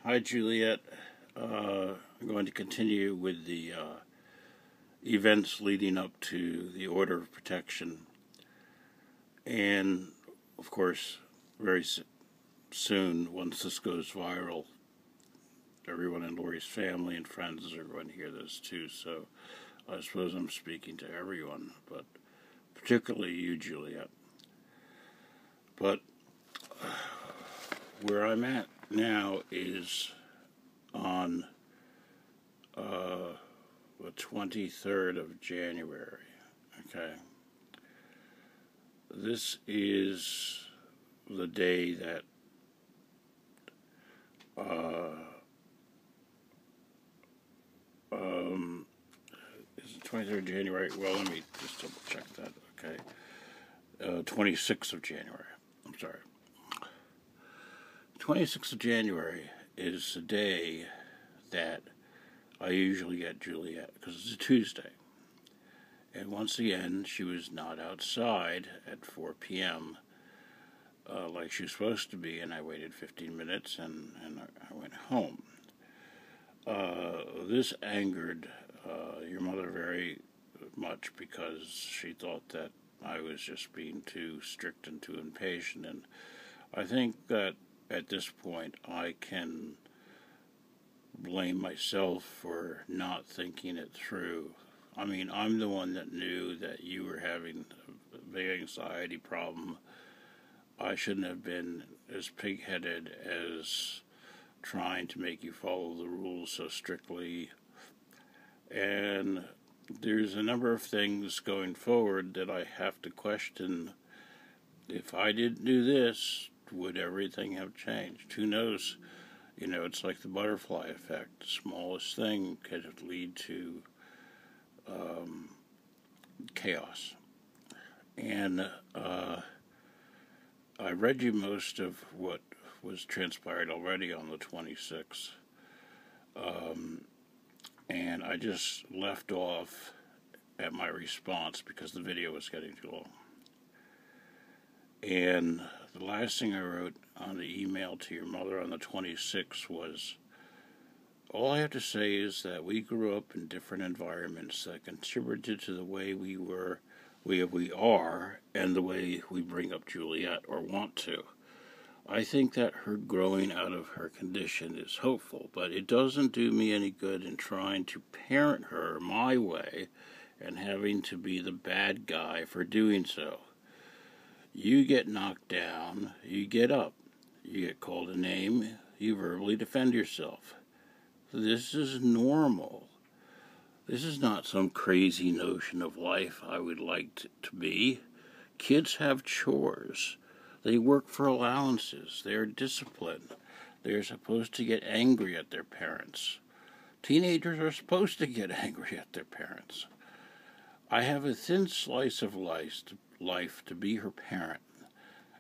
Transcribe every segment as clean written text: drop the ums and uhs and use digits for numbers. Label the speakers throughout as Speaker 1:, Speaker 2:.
Speaker 1: Hi, Juliet. I'm going to continue with the events leading up to the order of protection. And, of course, very soon, once this goes viral, everyone in Lori's family and friends are going to hear this too. So I suppose I'm speaking to everyone, but particularly you, Juliet. But where I'm at now is on the 23rd of January. Okay. This is the day that is it 23rd of January? Well, let me just double check that. Okay. 26th of January. I'm sorry. 26th of January is the day that I usually get Juliet, because it's a Tuesday. And once again, she was not outside at 4 p.m. Like she was supposed to be, and I waited 15 minutes and I went home. This angered your mother very much because she thought that I was just being too strict and too impatient, and I think that at this point I can blame myself for not thinking it through. I mean, I'm the one that knew that you were having a big anxiety problem. I shouldn't have been as pig-headed as trying to make you follow the rules so strictly. And there's a number of things going forward that I have to question. If I didn't do this, would everything have changed? Who knows? You know, it's like the butterfly effect. The smallest thing could lead to chaos. And I read you most of what was transpired already on the 26th. And I just left off at my response because the video was getting too long. And the last thing I wrote on the email to your mother on the 26th was, all I have to say is that we grew up in different environments that contributed to the way we are, and the way we bring up Juliet, or want to. I think that her growing out of her condition is hopeful, but it doesn't do me any good in trying to parent her my way and having to be the bad guy for doing so. You get knocked down, you get up. You get called a name, you verbally defend yourself. This is normal. This is not some crazy notion of life I would like to be. Kids have chores. They work for allowances. They're disciplined. They're supposed to get angry at their parents. Teenagers are supposed to get angry at their parents. I have a thin slice of life to be her parent.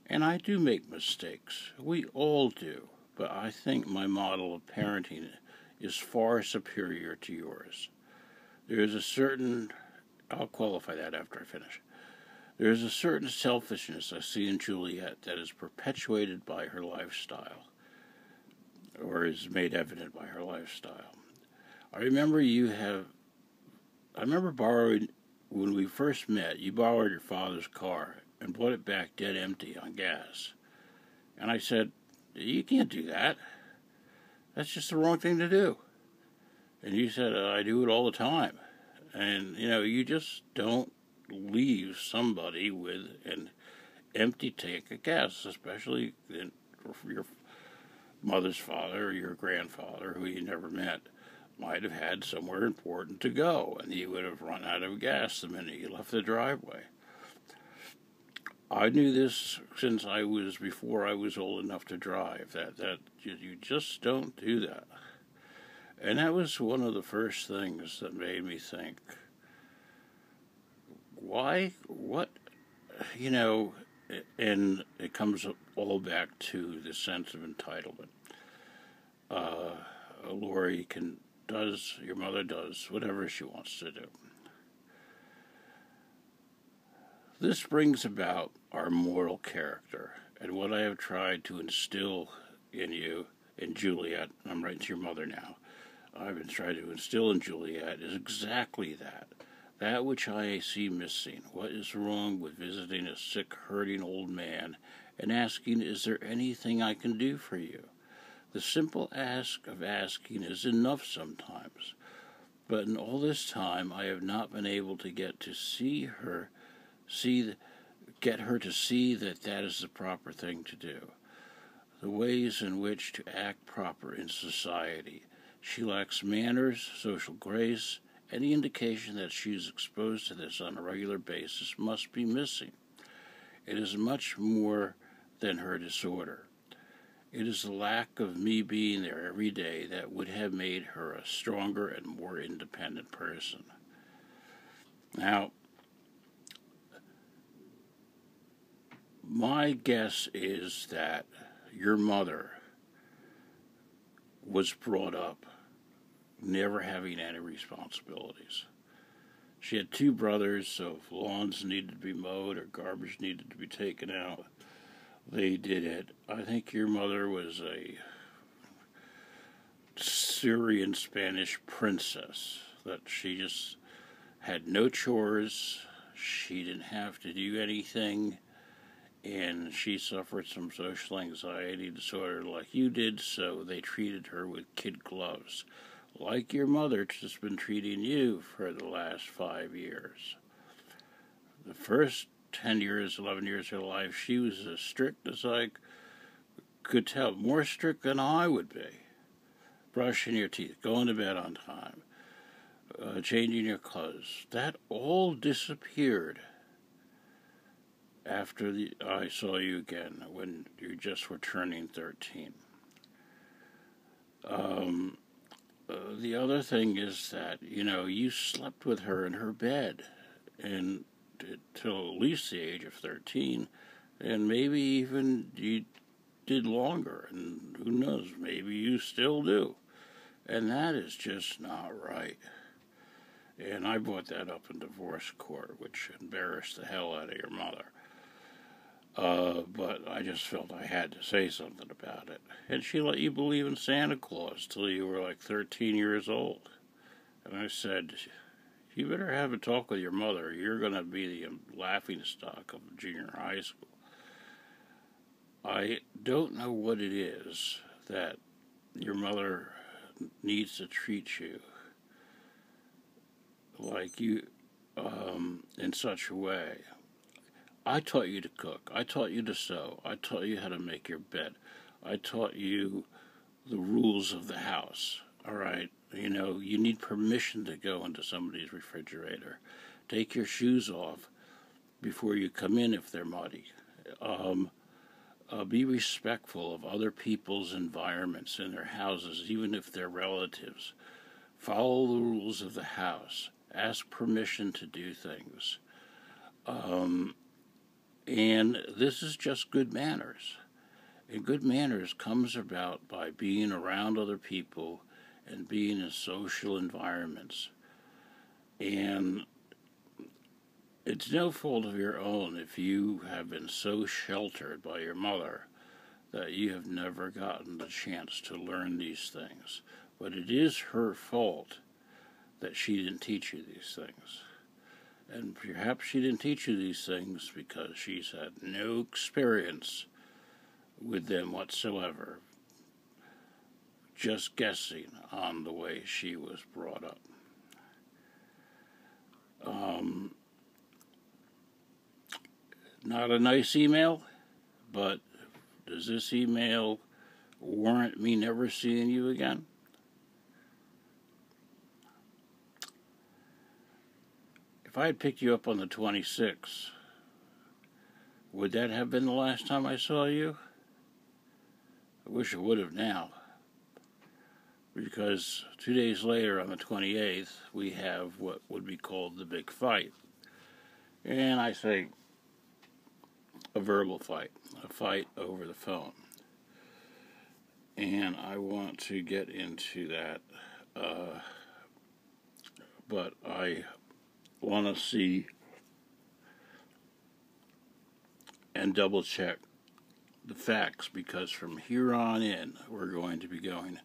Speaker 1: And I do make mistakes. We all do. But I think my model of parenting is far superior to yours. There is a certain, I'll qualify that after I finish. There is a certain selfishness I see in Juliet that is perpetuated by her lifestyle, or is made evident by her lifestyle. I remember borrowing, when we first met, you borrowed your father's car and brought it back dead empty on gas. And I said, you can't do that. That's just the wrong thing to do. And you said, I do it all the time. And, you just don't leave somebody with an empty tank of gas, especially your mother's father or your grandfather, who you never met, might have had somewhere important to go, and he would have run out of gas the minute you left the driveway. I knew this since before I was old enough to drive, that you just don't do that. And that was one of the first things that made me think, why, what, and it comes all back to the sense of entitlement. Lori your mother does whatever she wants to do. This brings about our moral character, and what I have tried to instill in you in Juliett, I'm writing to your mother now, I've been trying to instill in Juliett is exactly that. That which I see missing. What is wrong with visiting a sick, hurting old man and asking, is there anything I can do for you? The simple ask of asking is enough sometimes. But in all this time, I have not been able to get her to see that that is the proper thing to do. The ways in which to act proper in society. She lacks manners, social grace. Any indication that she is exposed to this on a regular basis must be missing. It is much more than her disorder. It is the lack of me being there every day that would have made her a stronger and more independent person. Now, my guess is that your mother was brought up never having any responsibilities. She had 2 brothers, so if lawns needed to be mowed or garbage needed to be taken out, they did it. I think your mother was a Syrian Spanish princess, that she just had no chores, she didn't have to do anything, and she suffered some social anxiety disorder like you did, so they treated her with kid gloves, like your mother has been treating you for the last 5 years. The first 10 years, 11 years of her life, she was as strict as I could tell, more strict than I would be. Brushing your teeth, going to bed on time, changing your clothes. That all disappeared after I saw you again when you just were turning 13. The other thing is that, you slept with her in her bed and till at least the age of 13, and maybe even you did longer, and who knows, maybe you still do. And that is just not right. And I brought that up in divorce court, which embarrassed the hell out of your mother. But I just felt I had to say something about it. And she let you believe in Santa Claus till you were like 13 years old. And I said, you better have a talk with your mother. You're going to be the laughingstock of junior high school. I don't know what it is that your mother needs to treat you like you, in such a way. I taught you to cook. I taught you to sew. I taught you how to make your bed. I taught you the rules of the house. All right? You need permission to go into somebody's refrigerator. Take your shoes off before you come in if they're muddy. Be respectful of other people's environments in their houses, even if they're relatives. Follow the rules of the house. Ask permission to do things. And this is just good manners. And good manners comes about by being around other people and being in social environments. And it's no fault of your own if you have been so sheltered by your mother that you have never gotten the chance to learn these things. But it is her fault that she didn't teach you these things. And perhaps she didn't teach you these things because she's had no experience with them whatsoever. Just guessing on the way she was brought up. Not a nice email, but does this email warrant me never seeing you again? If I had picked you up on the 26th, would that have been the last time I saw you? I wish it would have now. Because 2 days later, on the 28th, we have what would be called the big fight. And I say a verbal fight, a fight over the phone. And I want to get into that, but I want to see and double check the facts, because from here on in, we're going to be going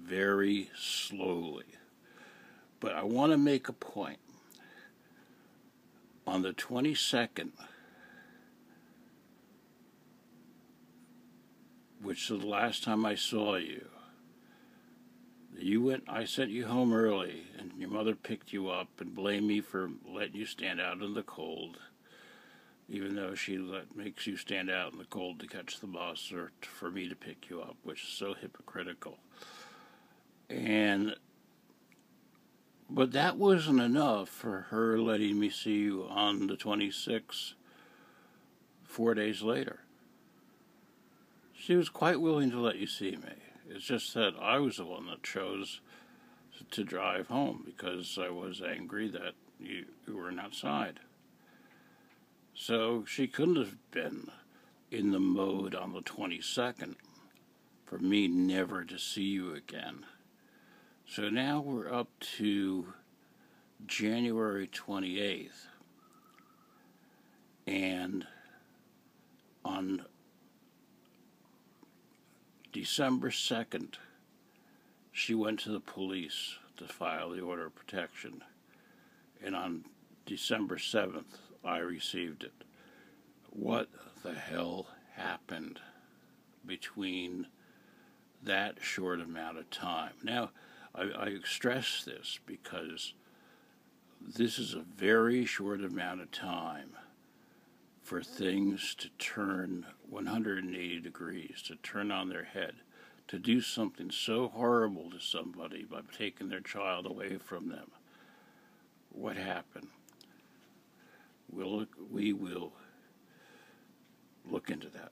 Speaker 1: very slowly. But I want to make a point. On the 22nd, which is the last time I saw you, I sent you home early, and your mother picked you up and blamed me for letting you stand out in the cold, even though she makes you stand out in the cold to catch the bus or for me to pick you up, which is so hypocritical. But that wasn't enough for her letting me see you on the 26th, 4 days later. She was quite willing to let you see me. It's just that I was the one that chose to drive home because I was angry that you weren't outside. So she couldn't have been in the mode on the 22nd for me never to see you again. So now we're up to January 28th. And on December 2nd, she went to the police to file the order of protection. And on December 7th, I received it. What the hell happened between that short amount of time? Now, I stress this because this is a very short amount of time for things to turn 180 degrees, to turn on their head, to do something so horrible to somebody by taking their child away from them. What happened? We will look into that.